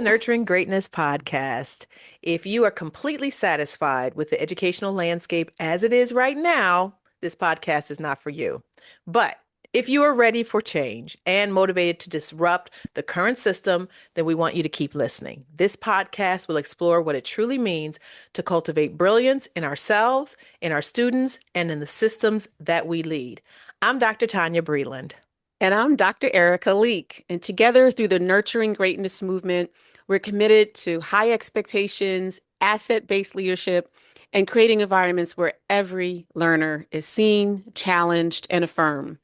Nurturing Greatness podcast. If you are completely satisfied with the educational landscape as it is right now, this podcast is not for you. But if you are ready for change and motivated to disrupt the current system, then we want you to keep listening. This podcast will explore what it truly means to cultivate brilliance in ourselves, in our students, and in the systems that we lead. I'm Dr. Tonya Breland. And I'm Dr. Erika Leak. And together, through the Nurturing Greatness movement, we're committed to high expectations, asset-based leadership, and creating environments where every learner is seen, challenged, and affirmed.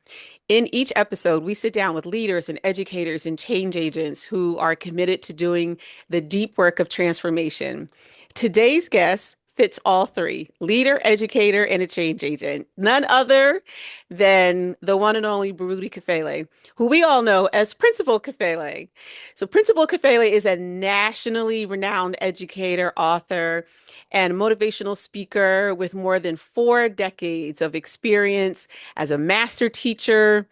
In each episode, we sit down with leaders and educators and change agents who are committed to doing the deep work of transformation. Today's guest fits all three: leader, educator, and a change agent. None other than the one and only Baruti Kafele, who we all know as Principal Kafele. So, Principal Kafele is a nationally renowned educator, author, and motivational speaker with more than 4 decades of experience as a master teacher,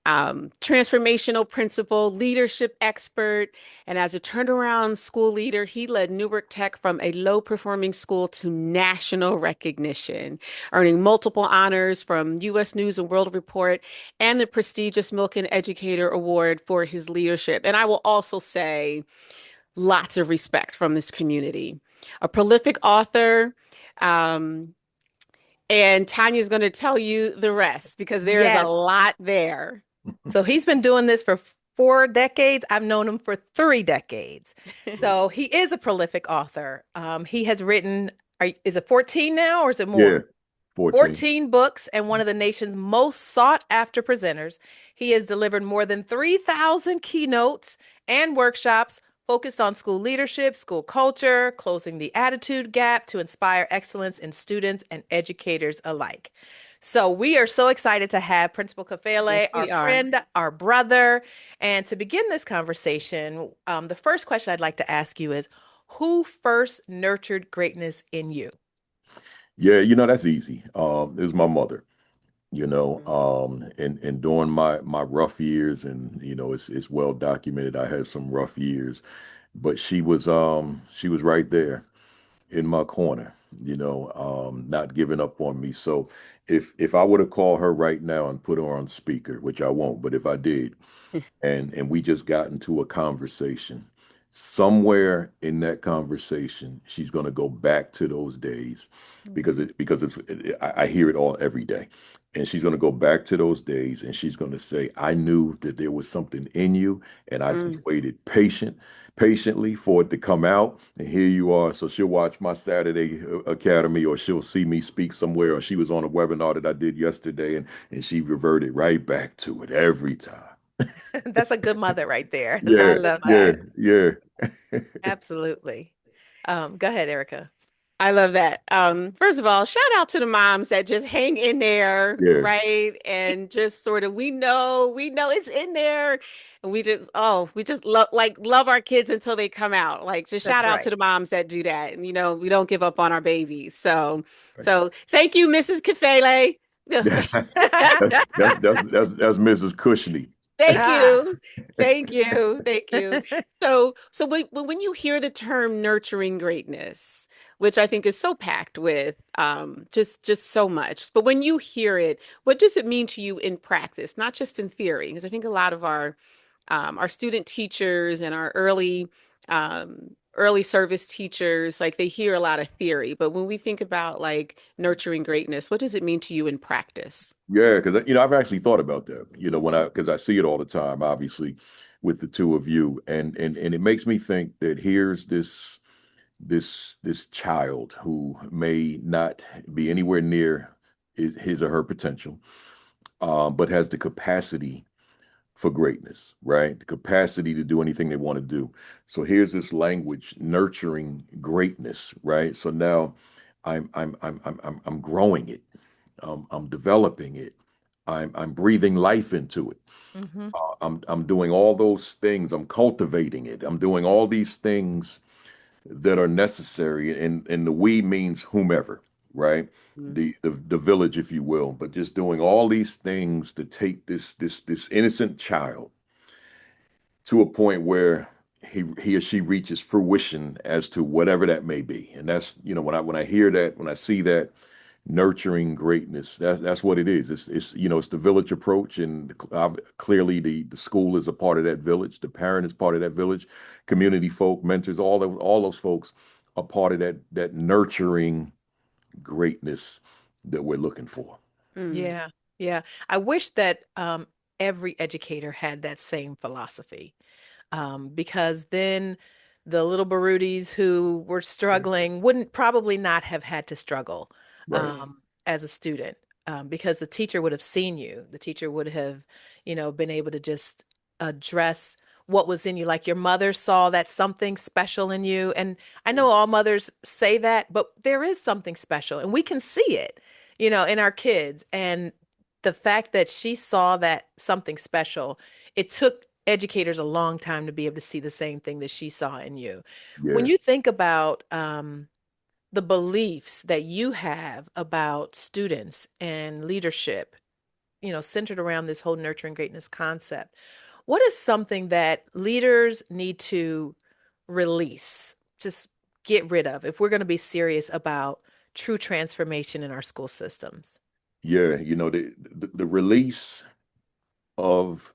transformational principal, leadership expert, and as a turnaround school leader, he led Newark Tech from a low-performing school to national recognition, earning multiple honors from U.S. News and World Report and the prestigious Milken Educator Award for his leadership. And I will also say, lots of respect from this community. A prolific author, um, and Tanya's going to tell you the rest because there is a Yes. lot there. So he's been doing this for 4 decades. I've known him for 3 decades. So he is a prolific author. He has written, is it 14 now or is it Yeah, more? 14. 14 books and one of the nation's most sought after presenters. He has delivered more than 3,000 keynotes and workshops focused on school leadership, school culture, closing the attitude gap to inspire excellence in students and educators alike. So we are so excited to have Principal Kafele, Yes, our we are. friend, our brother. And to begin this conversation, the first question I'd like to ask you is, who first nurtured greatness in you? Yeah, that's easy. It was my mother, and during my rough years, and it's well documented I had some rough years, but she was right there in my corner, not giving up on me. So if I would have called her right now and put her on speaker, which I won't, but if I did, and we just got into a conversation, somewhere in that conversation she's going to go back to those days, because I hear it all every day, and she's going to go back to those days, and she's going to say, I knew that there was something in you, and I just Mm. waited patiently for it to come out, and here you are. So she'll watch my Saturday Academy, or she'll see me speak somewhere, or she was on a webinar that I did yesterday, and she reverted right back to it every time. That's a good mother right there. That's a I Yeah, good love yeah, that. mother. yeah. Absolutely. Go ahead, Erica. I love that. First of all, shout out to the moms that just hang in there, Yeah, right? And just sort of, we know it's in there. And we just love our kids until they come out. Like, just That's shout out to right. the moms that do that. And, we don't give up on our babies. So, right. so thank you, Mrs. Kafele. That's Mrs. Cushney. Thank Ah. you. Thank you. Thank you. So when you hear the term nurturing greatness, which I think is so packed with just so much, but when you hear it, what does it mean to you in practice, not just in theory? Because I think a lot of our student teachers and our early service teachers, like they hear a lot of theory, but when we think about like nurturing greatness, what does it mean to you in practice? Yeah, because I've actually thought about that. Because I see it all the time, obviously, with the two of you, and it makes me think that here's this child who may not be anywhere near his or her potential, but has the capacity for greatness, right? The capacity to do anything they want to do. So here's this language nurturing greatness, right? So now I'm growing it. I'm developing it. I'm breathing life into it. Hmm. I'm doing all those things. I'm cultivating it. I'm doing all these things that are necessary, and the we means whomever, right? Mm. The village, if you will, but just doing all these things to take this innocent child to a point where he or she reaches fruition as to whatever that may be. And that's, when I hear that, when I see that, nurturing greatness, that's what it is. It's the village approach, and clearly the school is a part of that village, the parent is part of that village, community folk, mentors, all those folks are part of that nurturing greatness that we're looking for. Mm. Yeah. Yeah. I wish that every educator had that same philosophy. Because then the little Barutis who were struggling wouldn't probably not have had to struggle Right. as a student, because the teacher would have seen you. The teacher would have, been able to just address what was in you. Like your mother saw that something special in you. And I know all mothers say that, but there is something special and we can see it, in our kids. And the fact that she saw that something special, it took educators a long time to be able to see the same thing that she saw in you. When Yeah. you think about the beliefs that you have about students and leadership, centered around this whole nurturing greatness concept, what is something that leaders need to release, just get rid of, if we're going to be serious about true transformation in our school systems? Yeah. The release of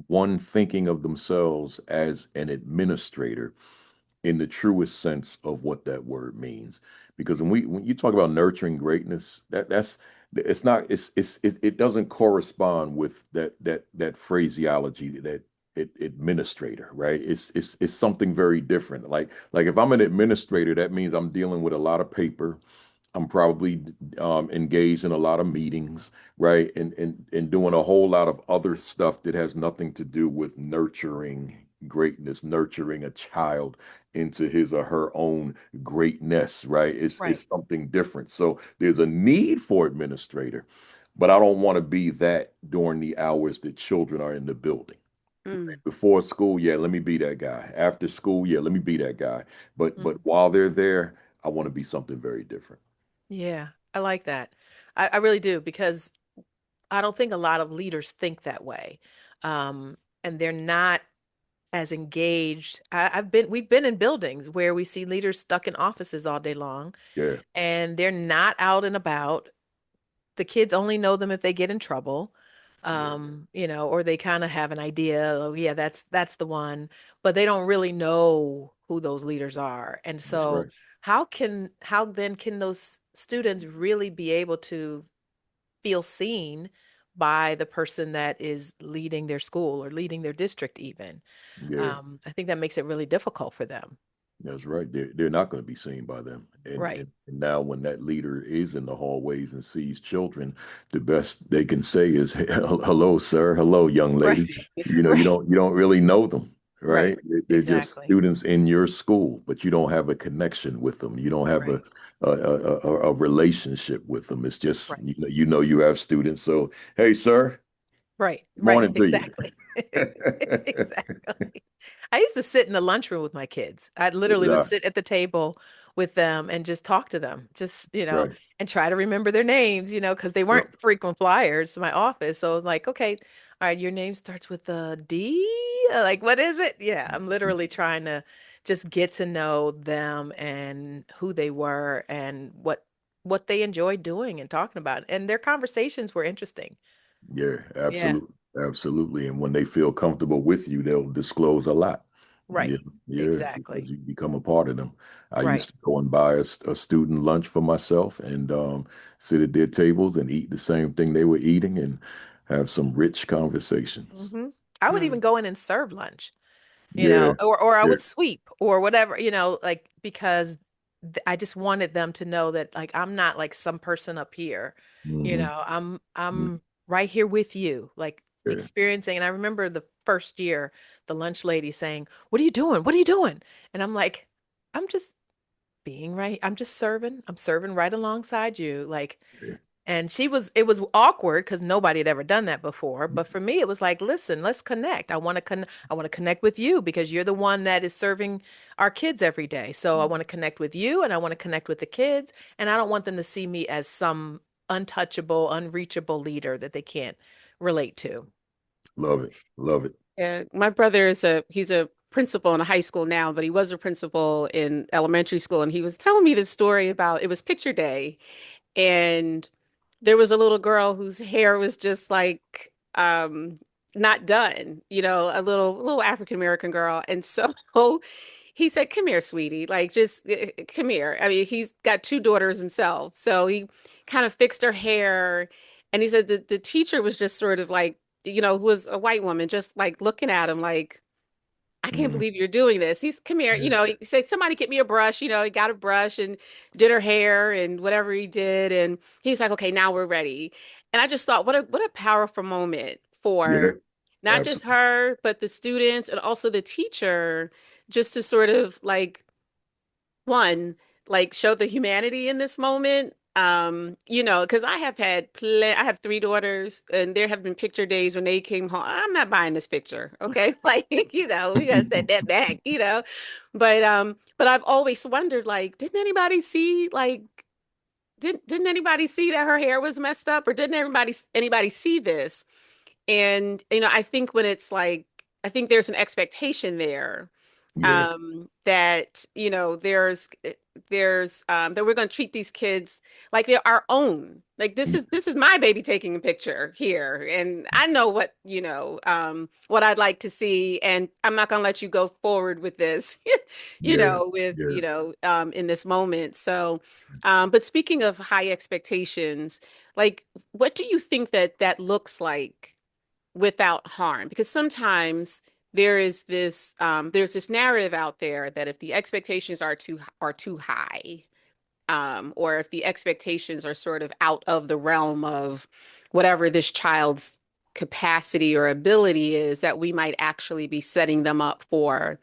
one thinking of themselves as an administrator in the truest sense of what that word means. Because when you talk about nurturing greatness, that's it's not it doesn't correspond with that phraseology, that administrator, right? It's something very different. Like if I'm an administrator, that means I'm dealing with a lot of paper. I'm probably engaged in a lot of meetings, right? And doing a whole lot of other stuff that has nothing to do with nurturing greatness, nurturing a child into his or her own greatness, right? It's Right. something different. So there's a need for administrator, but I don't want to be that during the hours that children are in the building. Mm. Before school, yeah, let me be that guy. After school, yeah, let me be that guy. But Mhm. while they're there, I want to be something very different. Yeah, I like that. I really do, because I don't think a lot of leaders think that way. And they're not as engaged. We've been in buildings where we see leaders stuck in offices all day long Yeah, and they're not out and about. The kids only know them if they get in trouble. yeah, Or they kind of have an idea, oh yeah, that's the one, but they don't really know who those leaders are. And that's so right. how then can those students really be able to feel seen by the person that is leading their school or leading their district even? Yeah, I think that makes it really difficult for them. that's right. They're not going to be seen by them. And, Right. and and now when that leader is in the hallways and sees children, the best they can say is, "Hey, hello, sir. Hello, young Right. lady." You Right. don't really know them, Right. right? They're just Exactly. students in your school, but you don't have a connection with them. You don't have Right. a relationship with them. It's just, Right. you have students. So, hey, sir, Right. Right. morning to you. Exactly. Exactly. I used to sit in the lunchroom with my kids. I literally would Yeah, sit at the table with them and just talk to them, just, right. and try to remember their names, because they Yep. weren't frequent flyers to my office. So I was like, okay, all right, your name starts with a D. Like, what is it? Yeah, I'm literally trying to just get to know them and who they were and what they enjoyed doing and talking about. And their conversations were interesting. Yeah, Yeah, absolutely. Absolutely. And when they feel comfortable with you, they'll disclose a lot. right. Yeah, yeah, because Exactly. you become a part of them. I Right. used to go and buy a student lunch for myself and sit at their tables and eat the same thing they were eating and have some rich conversations. I would even Mm. go in and serve lunch, Yeah, or I yeah. would sweep or whatever, like because I just wanted them to know that like I'm not like some person up here, Hmm. I'm right here with you, like Yeah. experiencing. And I remember the first year, the lunch lady saying, "What are you doing? What are you doing?" And I'm like, "I'm just being right. I'm just serving. I'm serving right alongside you." Like, Yeah. and it was awkward because nobody had ever done that before. But for me, it was like, listen, let's connect. I want to connect with you because you're the one that is serving our kids every day. So I want to connect with you and I want to connect with the kids. And I don't want them to see me as some untouchable, unreachable leader that they can't relate to. Love it. Love it. Yeah, my brother is he's a principal in a high school now, but he was a principal in elementary school. And he was telling me this story about it was picture day. And there was a little girl whose hair was just like not done, a little African American girl. And so he said, "Come here, sweetie. Like just come here." I mean, he's got two daughters himself. So he kind of fixed her hair, and he said the teacher was just sort of like, who was a white woman, just like looking at him like, I can't Mm, believe you're doing this. He's come here, yeah, he said, somebody get me a brush. He got a brush and did her hair and whatever he did. And he was like, okay, now we're ready. And I just thought, what a powerful moment yeah, for not just absolutely. her, but the students and also the teacher, just to sort of like one, like show the humanity in this moment. Because I have three daughters, and there have been picture days when they came home. I'm not buying this picture, okay? Like, we gotta set that back. But I've always wondered, like, didn't anybody see that her hair was messed up, or didn't anybody see this? And I think when it's like, I think there's an expectation there, Yeah, that that we're going to treat these kids like they're our own. Like this is my baby taking a picture here, and I know what I'd like to see, and I'm not going to let you go forward with this, yeah, with yeah. in this moment. So, but speaking of high expectations, like, what do you think that looks like without harm? Because sometimes there's this narrative out there that if the expectations are too high, or if the expectations are sort of out of the realm of whatever this child's capacity or ability is, that we might actually be setting them up for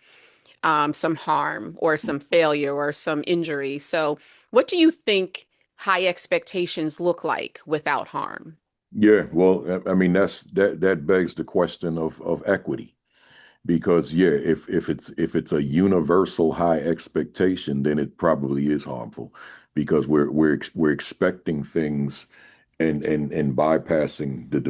some harm or some failure or some injury. So, what do you think high expectations look like without harm? Yeah, well, I mean that begs the question of equity. Because yeah, if it's a universal high expectation, then it probably is harmful because we're expecting things and bypassing the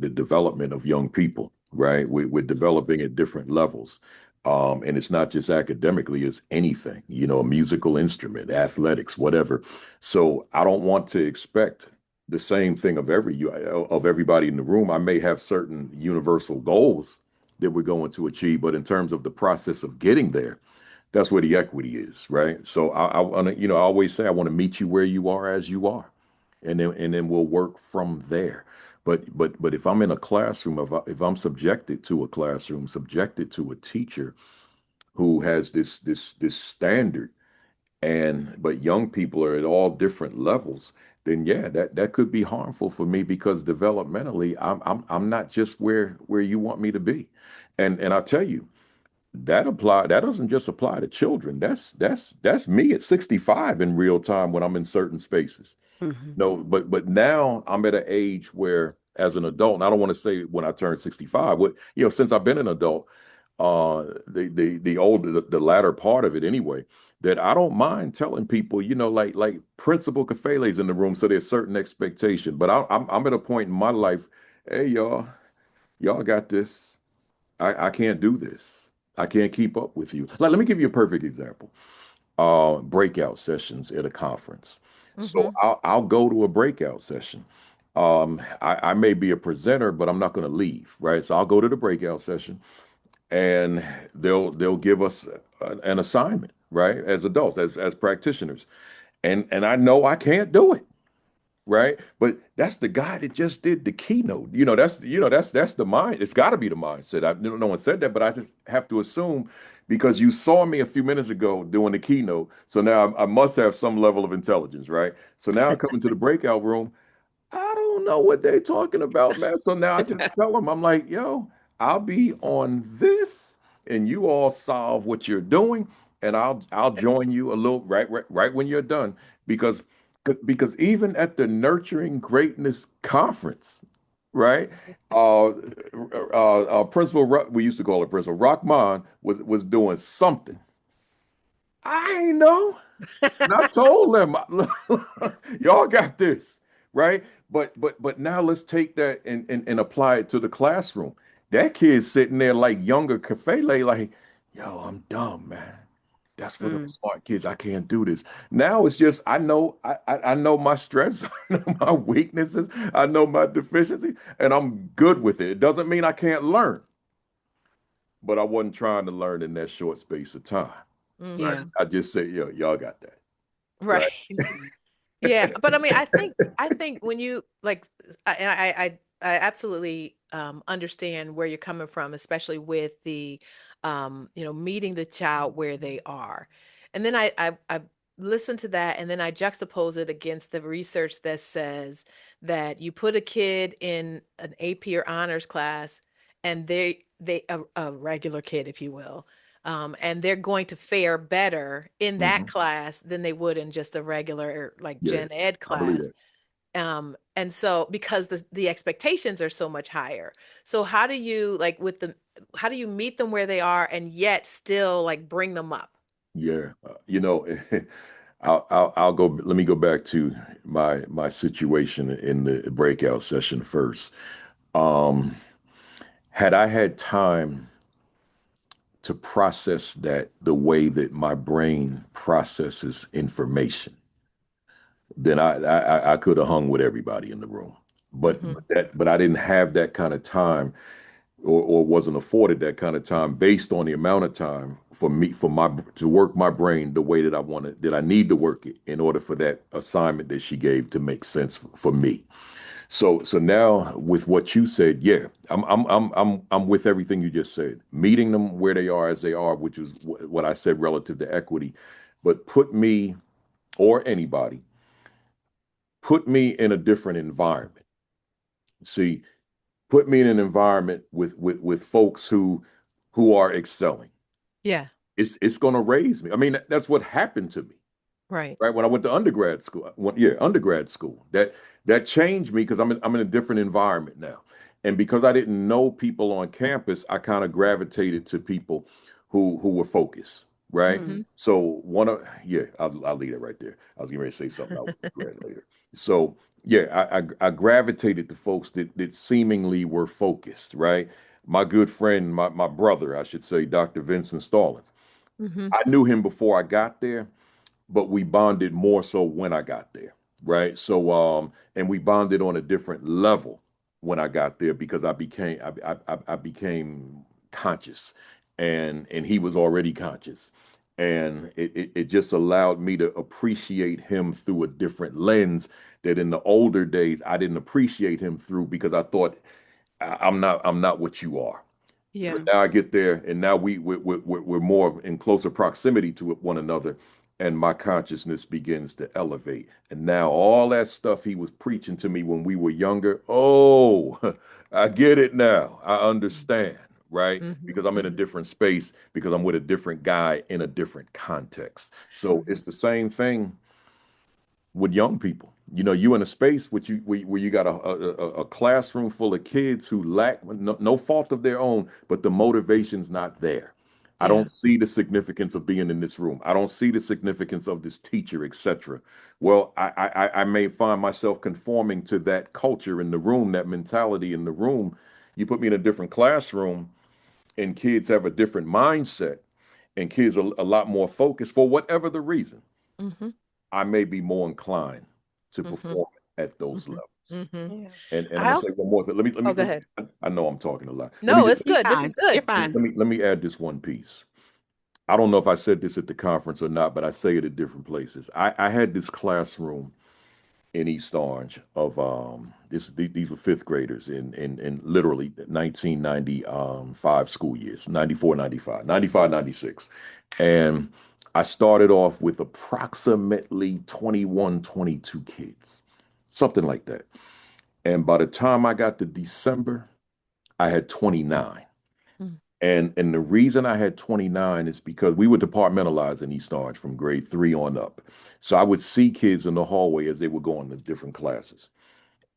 development of young people, right? We're developing at different levels. And it's not just academically, it's anything, a musical instrument, athletics, whatever. So I don't want to expect the same thing of everybody in the room. I may have certain universal goals that we're going to achieve. But in terms of the process of getting there, that's where the equity is, right? So I want to, I always say I want to meet you where you are as you are, and then we'll work from there. But if I'm in a classroom, if I'm subjected to a classroom, subjected to a teacher who has this standard, and but young people are at all different levels, then yeah, that could be harmful for me because developmentally I'm not just where you want me to be. And I tell you, that doesn't just apply to children. That's me at 65 in real time when I'm in certain spaces. Mhm. No, but now I'm at an age where, as an adult, and I don't want to say when I turned 65, since I've been an adult, the latter part of it anyway, that I don't mind telling people, like Principal Kafele's in the room, so there's certain expectation. But I'm at a point in my life, hey y'all got this. I can't do this. I can't keep up with you. Like, let me give you a perfect example. Breakout sessions at a conference. So Hmm. I'll go to a breakout session. I may be a presenter, but I'm not going to leave, right? So I'll go to the breakout session, and they'll give us an assignment, right? As adults, as practitioners, and I know I can't do it, right? But that's the guy that just did the keynote. That's the mind. It's got to be the mindset. No one said that, but I just have to assume because you saw me a few minutes ago doing the keynote, so now I must have some level of intelligence, right? So now I come into the breakout room. I don't know what they're talking about, man. So now I just tell them, I'm like, yo, I'll be on this, and you all solve what you're doing, and I'll join you a little right when you're done, because even at the Nurturing Greatness conference, right? Principal, we used to call it Principal Rockman was doing something. I ain't know. And I told them, y'all got this, right? But now let's take that and apply it to the classroom. That kid's sitting there like younger Kafele, like, yo, I'm dumb, man. That's for the Mm. smart kids. I can't do this. Now it's just I know my strengths, I know my weaknesses, I know my deficiencies, and I'm good with it. It doesn't mean I can't learn, but I wasn't trying to learn in that short space of time. Right. Yeah. Hmm. I just say, yo, y'all got that. Right. Right. Yeah, but I mean, I think when you like, and I absolutely understand where you're coming from, especially with the, meeting the child where they are, and then I listen to that, and then I juxtapose it against the research that says that you put a kid in an AP or honors class, and a regular kid, if you will, and they're going to fare better in that Hmm. class than they would in just a regular like Yeah, gen ed I believe class. that. And so because the expectations are so much higher. So how do you like with the how do you meet them where they are and yet still like bring them up? Yeah. I'll go. Let me go back to my situation in the breakout session first. Um, had I had time to process that the way that my brain processes information, then I could have hung with everybody in the room. Hmm. But I didn't have that kind of time, or wasn't afforded that kind of time based on the amount of time for me for my to work my brain the way that I wanted that I need to work it in order for that assignment that she gave to make sense for me. So now with what you said, yeah, I'm with everything you just said. Meeting them where they are as they are, which is what I said relative to equity, but put me or anybody, put me in a different environment. See, put me in an environment with folks who are excelling. Yeah, It's going to raise me. I mean, that's what happened to me. right. Right when I went to undergrad school. Yeah, undergrad school. That changed me because I'm in a different environment now, and because I didn't know people on campus, I kind of gravitated to people who were focused. Right. Hmm. So one of yeah, I'll leave it right there. I was getting ready to say something. I'll regret later. So yeah, I gravitated to folks that seemingly were focused. Right. My good friend, my brother, I should say, Dr. Vincent Stallings. Hmm. I knew him before I got there, but we bonded more so when I got there, right? So and we bonded on a different level when I got there because I became conscious, and he was already conscious, and it just allowed me to appreciate him through a different lens that in the older days I didn't appreciate him through because I thought I'm not what you are. But Yeah. Mm. now I get there, and now we're more in closer proximity to one another, and my consciousness begins to elevate. And now all that stuff he was preaching to me when we were younger, oh, I get it now. I understand, right? Hmm. Because I'm in a Hmm. different space, because I'm with a different guy in a different context. So Hmm. it's the same thing with young people. You know, you in a space which where you got a classroom full of kids who lack no fault of their own, but the motivation's not there. I Yeah. don't see the significance of being in this room. I don't see the significance of this teacher, etc. Well, I may find myself conforming to that culture in the room, that mentality in the room. You put me in a different classroom, and kids have a different mindset, and kids are a lot more focused for whatever the reason. Hmm. I may be more inclined to Hmm. perform at those Hmm. levels. Hmm. Yeah. And I'm I gonna say also, one more thing. oh, go ahead. I know I'm talking a lot. Let me No, just it's You're good. This is fine. You're good. fine. let me add this one piece. I don't know if I said this at the conference or not, but I say it at different places. I had this classroom in East Orange of these were fifth graders in literally 1995 school years, 94, 95, 95, 96. And I started off with approximately 21, 22 kids, something like that. And by the time I got to December, I had 29. Mm. And the reason I had 29 is because we were departmentalized in East Orange from grade 3 on up. So I would see kids in the hallway as they were going to different classes.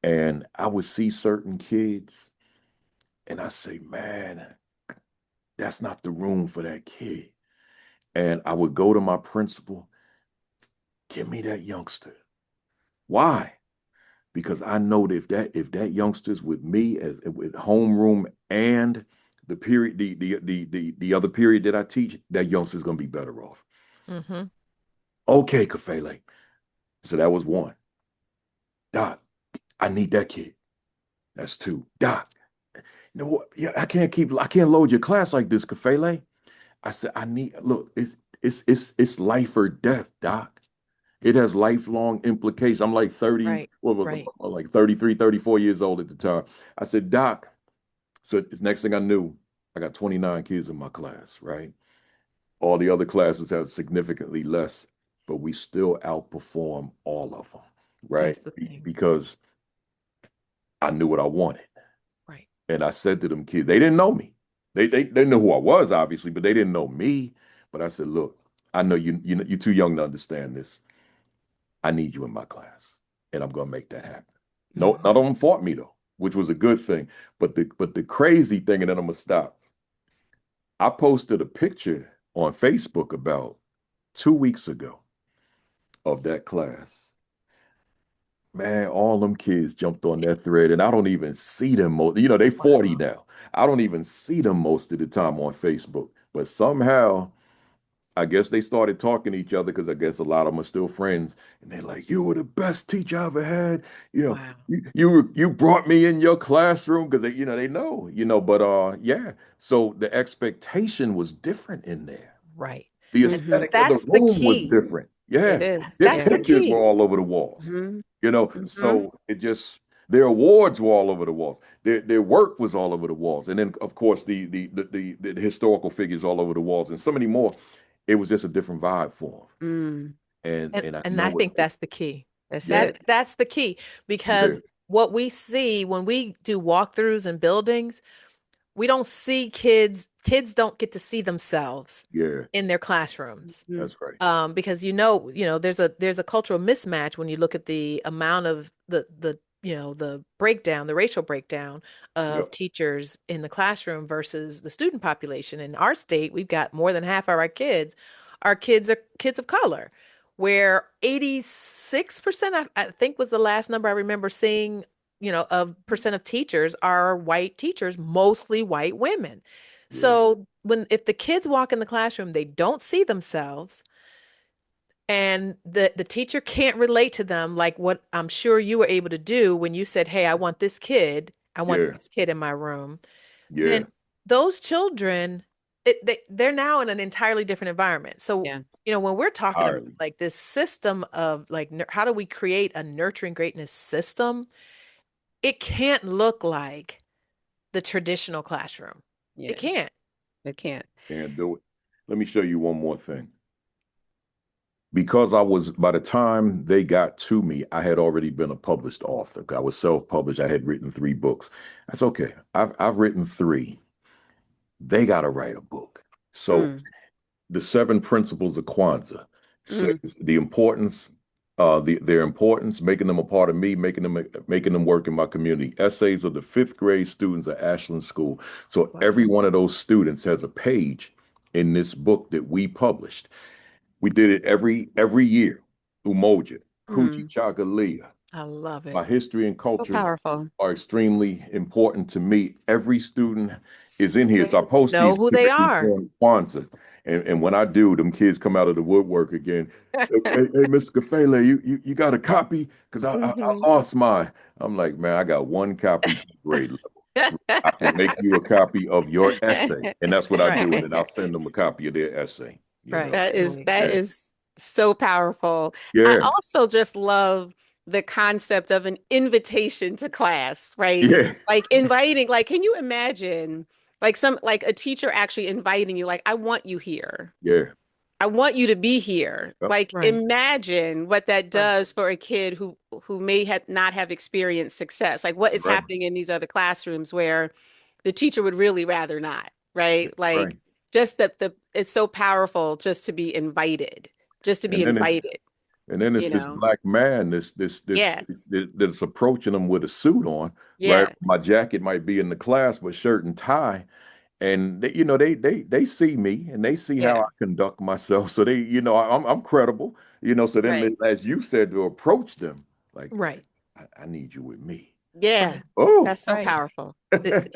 And I would see certain kids and I say, man, that's not the room for that kid. And I would go to my principal, give me that youngster. Why? Because I know that if that youngster's with me as with homeroom and the period, the other period that I teach, that youngster's gonna be better off. Mm-hmm. Okay, Kafele. So that was one. Doc, I need that kid. That's two. Doc, you know what? Yeah, I can't load your class like this, Kafele. I said, look, it's life or death, Doc. It has lifelong implications. I'm like 30, Right. what was Right. I, like 33, 34 years old at the time. I said, Doc, so the next thing I knew, I got 29 kids in my class, right? All the other classes have significantly less, but we still outperform all of them, right? That's the thing. Because I knew what I wanted. Right. And I said to them kids, they didn't know me. They knew who I was, obviously, but they didn't know me. But I said, look, I know you're too young to understand this. I need you in my class, and I'm gonna make that happen. No, Mm-hmm. none of them fought me though, which was a good thing. But the crazy thing, and then I'm gonna stop. I posted a picture on Facebook about 2 weeks ago of that class. Man, all them kids jumped on that thread, and I don't even see them most. They 40 Wow. now. I don't even see them most of the time on Facebook. But somehow, I guess they started talking to each other because I guess a lot of them are still friends. And they're like, "You were the best teacher I ever had. Wow. You brought me in your classroom because they know. But yeah. So the expectation was different in there. Right. The And Hmm. aesthetic of the that's the room was key. different. It Yeah. is. Their That's Yeah. the pictures were key. all over the walls. Hmm. Hmm. So it just their awards were all over the walls. Their work was all over the walls. And then of course the historical figures all over the walls and so many more. It was just a different vibe for Mm. them. And And and I and I know think it. that's the key. That's Yeah, it. That's the key yeah, because what we see when we do walkthroughs in buildings, we don't see kids don't get to see themselves yeah. in their classrooms. Mhm. That's right. Because there's a cultural mismatch when you look at the amount of the breakdown, the racial breakdown of Yep, teachers in the classroom versus the student population. In our state, we've got more than half of our kids are kids of color, where 86%, I think was the last number I remember seeing, of percent of teachers are white teachers, mostly white women. yeah, So if the kids walk in the classroom, they don't see themselves and the teacher can't relate to them like what I'm sure you were able to do when you said, "Hey, I want yeah, this kid in my room." yeah. Then those children, they're now in an entirely different environment. So, Yeah. when we're talking about Entirely. like this system of like how do we create a nurturing greatness system, it can't look like the traditional classroom. It Yeah. can't. It can't. Can't do it. Let me show you one more thing. Because by the time they got to me, I had already been a published author. I was self-published. I had written 3 books. That's okay. I've written three. They got to write a book. So Mm. the 7 principles of Kwanzaa says Mm. the importance, their importance, making them a part of me, making them work in my community. Essays of the 5th grade students at Ashland School. So Wow. every one of those students has a page in this book that we published. We did it every year. Umoja, Kuji Mm. Chagalia. I love My it. history and So culture powerful. are extremely important to me. Every student is in here. They So I post know these who they pictures are. on Kwanzaa. And when I do, them kids come out of the woodwork again. Hey, Mr. Kafele, you got a copy? Because I Hmm. lost mine. I'm like, man, I got one copy per grade level. I can make you a copy of your essay. And that's what I Right. do. And then I'll send them a copy of their essay, Right. That is Right. that Yeah. is so powerful. I Yeah. also just love the concept of an invitation to class, right? Yeah. Like inviting, like, can you imagine like a teacher actually inviting you, like, I want you here. Yeah. I want you to be here. Yep. Like Right. imagine what that Right. does for a kid who may have not have experienced success. Like what is Right. happening in these other classrooms where the teacher would really rather not, right? Right. Like just that the it's so powerful just to be invited, just to be And then it's invited, And then it's you this know? black man, this Yeah, that's approaching them with a suit on, right? yeah, My jacket might be in the class, but shirt and tie. And they see me and they see how yeah, I conduct myself. So I'm credible. So then right. as you said, to approach them, like, Right. I need you with me. Yeah, Right. Oh. that's so Right. powerful. It's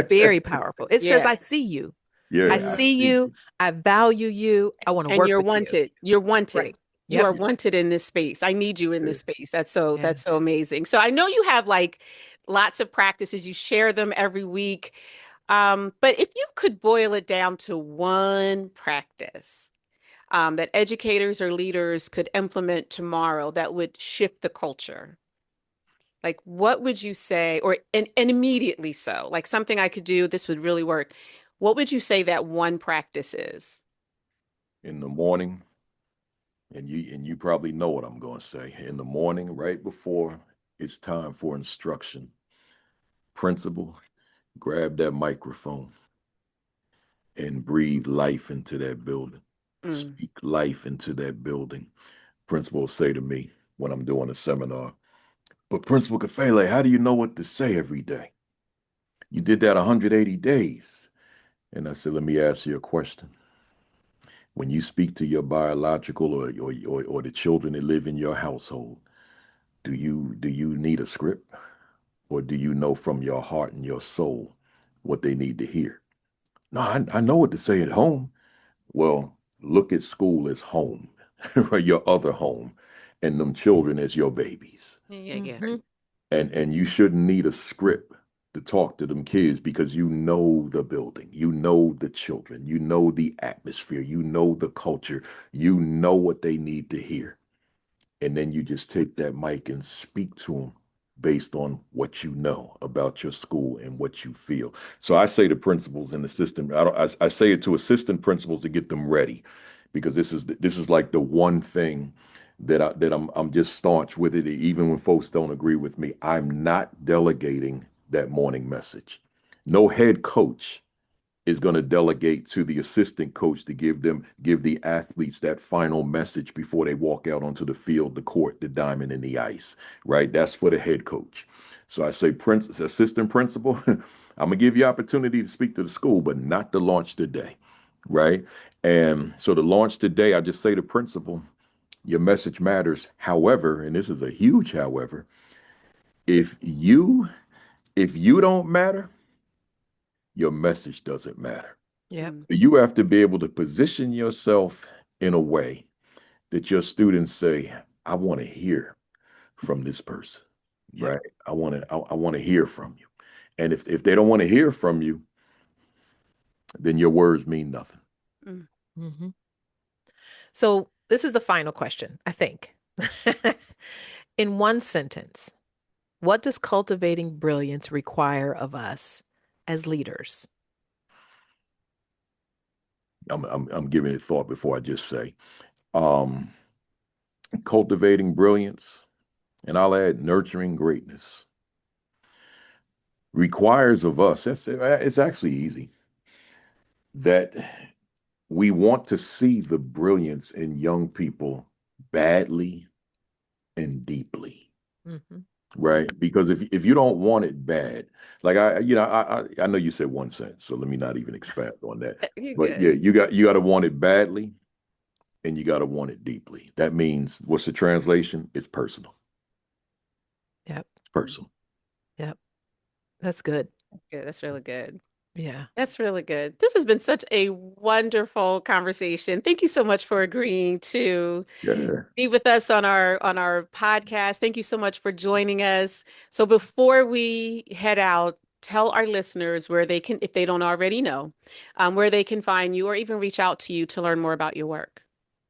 very powerful. It says, Yeah. I see you. I Yeah, I see see you. you. I value you. I want to And work you're with you. wanted. You're wanted. Right. You are Yep. wanted in this space. I need you in Yeah. this space. Yeah. That's so amazing. So I know you have like lots of practices. You share them every week. But if you could boil it down to one practice that educators or leaders could implement tomorrow that would shift the culture, like what would you say, or and immediately so, like something I could do, this would really work. What would you say that one practice is? In the morning, and you probably know what I'm going to say. In the morning, right before it's time for instruction, principal, grab that microphone and breathe life into that building. Mm, Speak life into that building. Principal will say to me when I'm doing a seminar, but Principal Kafele, how do you know what to say every day? You did that 180 days. And I said, let me ask you a question. When you speak to your biological or the children that live in your household, do you need a script? Or do you know from your heart and your soul what they need to hear? No, I know what to say at home. Well, look at school as home, right? Your other home, and them children as your babies. yeah, yeah. Hmm. And you shouldn't need a script to talk to them kids because you know the building, you know the children, you know the atmosphere, you know the culture, you know what they need to hear. And then you just take that mic and speak to them based on what you know about your school and what you feel. So I say to principals and assistant, I say it to assistant principals to get them ready, because this is like the one thing that I'm just staunch with it. Even when folks don't agree with me, I'm not delegating that morning message. No head coach is going to delegate to the assistant coach to give the athletes that final message before they walk out onto the field, the court, the diamond, and the ice. Right? That's for the head coach. So I say, assistant principal, I'm gonna give you opportunity to speak to the school, but not to launch today. Right? And so to launch today, I just say to principal, your message matters. However, and this is a huge however, if you if you don't matter, your message doesn't matter. Yep. Mm, You have to be able to position yourself in a way that your students say, I want to hear from this person, Yep. right? I want to hear from you. And if they don't want to hear from you, then your words mean nothing. mm. Hmm. So this is the final question, I think. In one sentence, what does cultivating brilliance require of us as leaders? I'm giving it thought before I just say. Um, Cultivating brilliance, and I'll add nurturing greatness, requires of us, it's actually easy, that we want to see the brilliance in young people badly and deeply, Hmm. right? Because if you don't want it bad, like I know you said one sentence, so let me not even expand on that. You But yeah, good. you got to want it badly and you got to want it deeply. That means, what's the translation? It's personal. Yep. It's personal. Yep. That's good. Good. That's really good. Yeah. That's really good. This has been such a wonderful conversation. Thank you so much for agreeing to Yeah. be with us on our podcast. Thank you so much for joining us. So before we head out, tell our listeners where they can, if they don't already know, where they can find you or even reach out to you to learn more about your work.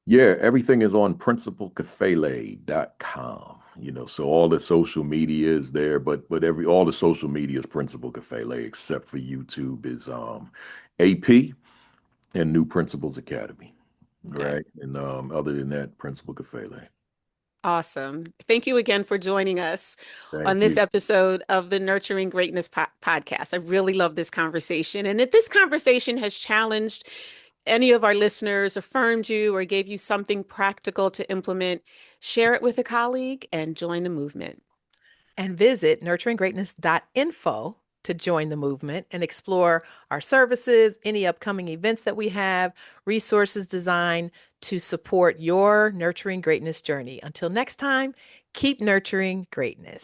Yeah, everything is on principalkafele.com. So all the social media is there, but all the social media is Principal Kafele, except for YouTube is AP and New Principals Academy. Okay. Right. And other than that, Principal Kafele. Awesome. Thank you again for joining us on Thank this you. episode of the Nurturing Greatness podcast. I really love this conversation. And if this conversation has challenged any of our listeners, affirmed you, or gave you something practical to implement, share it with a colleague and join the movement. And visit nurturinggreatness.info to join the movement and explore our services, any upcoming events that we have, resources designed to support your nurturing greatness journey. Until next time, keep nurturing greatness.